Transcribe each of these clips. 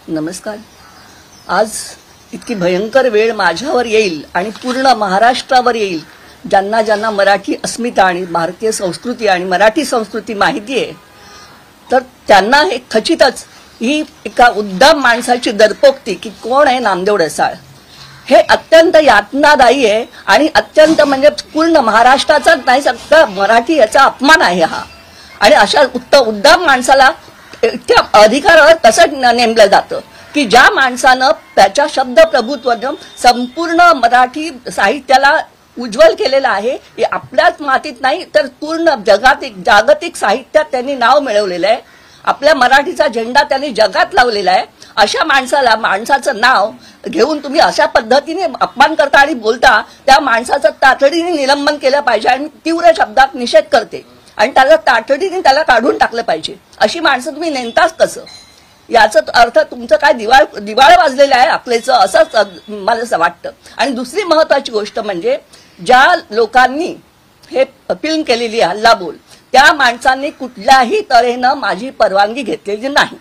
नमस्कार. आज इतकी भयंकर वेळ माझ्यावर येईल आणि पूर्ण महाराष्ट्रावर येईल ज्यांना ज्यांना मराठी अस्मिता आणि भारतीय संस्कृती आणि मराठी संस्कृती माहिती आहे, तर त्यांना हे खचितच ही एका उद्दाम माणसाची दरपोक्ती की कोण आहे नामदेव ढसाळ हे अत्यंत यातनादायी आहे आणि अत्यंत म्हणजे पूर्ण महाराष्ट्राचा नाही सगळा मराठी याचा अपमान आहे हा. आणि अशा उद्दाम माणसाला इतक्या अधिकारावर कसं नेमलं जातं की ज्या माणसानं त्याच्या शब्द प्रभुत्वानं संपूर्ण मराठी साहित्याला उज्ज्वल केलेलं आहे. हे आपल्याच मातीत नाही तर पूर्ण जागतिक साहित्यात त्यांनी नाव मिळवलेलं आहे. आपल्या मराठीचा झेंडा त्यांनी जगात लावलेला आहे. अशा माणसाचं नाव घेऊन तुम्ही अशा पद्धतीने अपमान करता आणि बोलता, त्या माणसाचं तातडीने निलंबन केलं पाहिजे आणि तीव्र शब्दात निषेध करते आणि त्याला तातडीने त्याला काढून टाकलं पाहिजे. अशी माणसं तुम्ही नेमताच कसं? याचा अर्थ तुमचं काय दिवाळ वाजलेलं आहे अकलेचं, असंच मला असं वाटतं. आणि दुसरी महत्वाची गोष्ट म्हणजे ज्या लोकांनी हे फिल्म केलेली आहे हल्लाबोल, त्या माणसांनी कुठल्याही तऱ्हेनं माझी परवानगी घेतलेली नाही.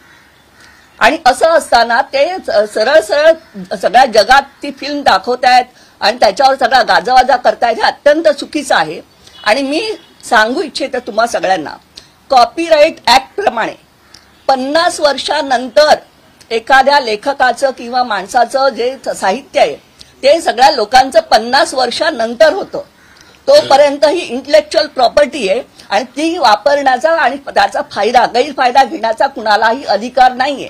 आणि असं असताना ते सरळ सगळ्या जगात ती फिल्म दाखवतायत आणि त्याच्यावर सगळा गाजावाजा करतायत. हे अत्यंत चुकीचं आहे. आणि मी सांगू इच्छिते तुम्हा सगळ्यांना, कॉपीराईट ऍक्ट प्रमाणे 50 वर्षानंतर एखाद्या लेखकाचं किंवा माणसाचं जे साहित्य आहे ते सगळ्या लोकांचं 50 वर्षानंतर होतं. तोपर्यंत ही इंटेलेक्च्युअल प्रॉपर्टी आहे आणि ती वापरण्याचा आणि त्याचा गैरफायदा घेण्याचा कुणालाही अधिकार नाहीये.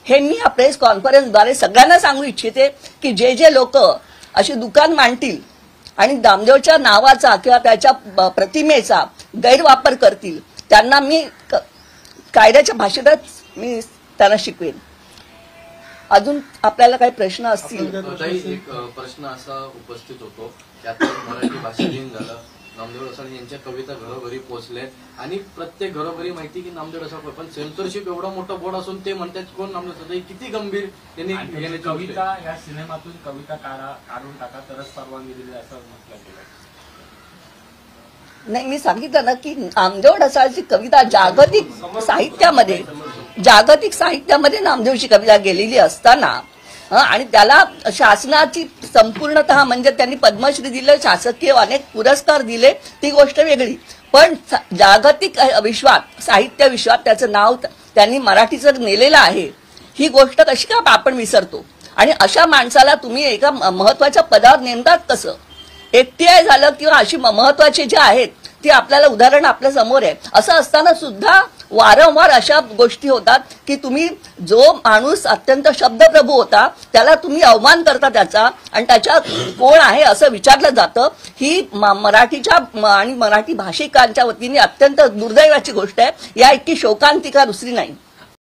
हे मी या प्रेस कॉन्फरन्सद्वारे सगळ्यांना सांगू इच्छिते की जे लोक अशी दुकान मांडतील आणि नामदेवच्या नावाचा किंवा त्याच्या प्रतिमेचा गैरवापर करतील त्यांना मी कायद्याच्या भाषेतच मी त्यांना शिकवेन. अजून आपल्याला काही प्रश्न असतील? एक प्रश्न असा उपस्थित होतो की आता मराठी भाषा दिन झालं, नामदेव ढसाळ यांच्या कविता घरोघरी पोहोचल्या आणि प्रत्येक घरोघरी माहिती की नामदेव ढसाळ, पण सेन्सरशिप एवढा मोठा बोर्ड असून ते म्हणतात कोण नामदेव ढसाळ, किती गंभीर त्यांनी कविता या सिनेमातून कविता काढून टाका तरच परवानगी दिली असं म्हटलं गेलं. नाही, मी सांगितलं ना की नामदेव ढसाळची कविता जागतिक साहित्यामध्ये नामदेवची कविता गेलेली असताना आणि त्याला शासनाची संपूर्णतः म्हणजे त्यांनी पद्मश्री दिले, शासकीय अनेक पुरस्कार दिले, ती गोष्ट वेगळी. पण जागतिक विश्वात, साहित्य विश्वात त्याचं नाव त्यांनी मराठीचं नेलेलं आहे. ही गोष्ट कशी का आपण विसरतो? आणि अशा माणसाला तुम्ही एका महत्वाच्या पदावर नेमतात कसं? FTI झालं किंवा अशी महत्वाची जे आहेत ती आपल्याला उदाहरण आपल्या समोर आहे. असं असताना सुद्धा वारंवार अशा गोष्टी होतात की तुम्ही जो माणूस अत्यंत शब्दप्रभू होता त्याला तुम्ही अवमान करता त्याचा आणि त्याच्या कोण आहे असं विचारलं जातं. ही मराठीच्या आणि मराठी भाषिकांच्या वतीने अत्यंत दुर्दैवाची गोष्ट आहे. या इतकी शोकांतिका दुसरी नाही.